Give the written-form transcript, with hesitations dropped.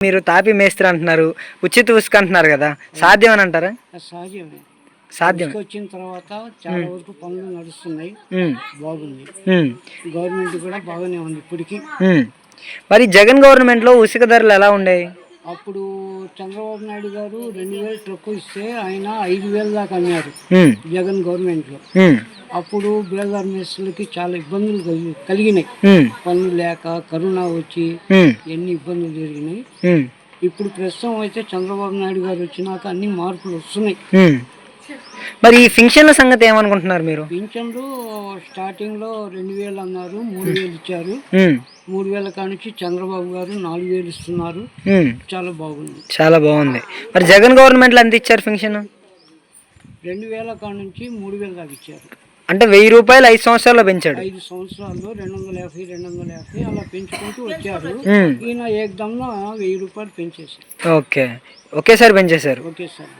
మీరు తాపి మేస్త్రి అంటున్నారు, ఉచిత ఉసుక అంటున్నారు కదా, సాధ్యం అని అంటారా? సాధ్యమే. సాధ్యం. వచ్చిన తర్వాత చాలా వరకు పనులు నడుస్తున్నాయి, బాగుంది. గవర్నమెంట్ కూడా బాగానే ఉంది ఇప్పటికి. మరి జగన్ గవర్నమెంట్లో ఉసుక ధరలు ఎలా ఉండేవి? అప్పుడు చంద్రబాబు నాయుడు గారు 2000 ట్రక్ ఇస్తే ఆయన 5000 దాకా అన్నారు జగన్ గవర్నమెంట్లో. అప్పుడు బిల్డర్ మేస్త్రులకి చాలా ఇబ్బందులు కలిగినాయి, పనులు లేక, కరోనా వచ్చి ఎన్ని ఇబ్బందులు జరిగినాయి. ఇప్పుడు ప్రస్తుతం అయితే చంద్రబాబు నాయుడు గారు వచ్చినాక అన్ని మార్పులు వస్తున్నాయి. మరి ఈ పింఛన్ల సంగతి ఏమనుకుంటున్నారు మీరు? పింఛన్లు స్టార్టింగ్ లో 2000 అన్నారు, 3000 ఇచ్చారు. 3000 కానుంచి చంద్రబాబు గారు 4000 ఇస్తున్నారు. చాలా బాగుంది, చాలా బాగుంది. మరి జగన్ గవర్నమెంట్ లో ఎంత ఇచ్చారు పింఛన్? 2000 కానుంచి 3000 దాకా ఇచ్చారు. అంటే 1000 రూపాయలు 5 సంవత్సరాల్లో పెంచాడు. 5 సంవత్సరాల్లో 250 అలా పెంచుకుంటూ వచ్చారు. ఈయన ఏకదమ్న 1000 రూపాయలు పెంచేశారు. ఓకే, ఒకేసారి పెంచేశారు. ఒకేసారి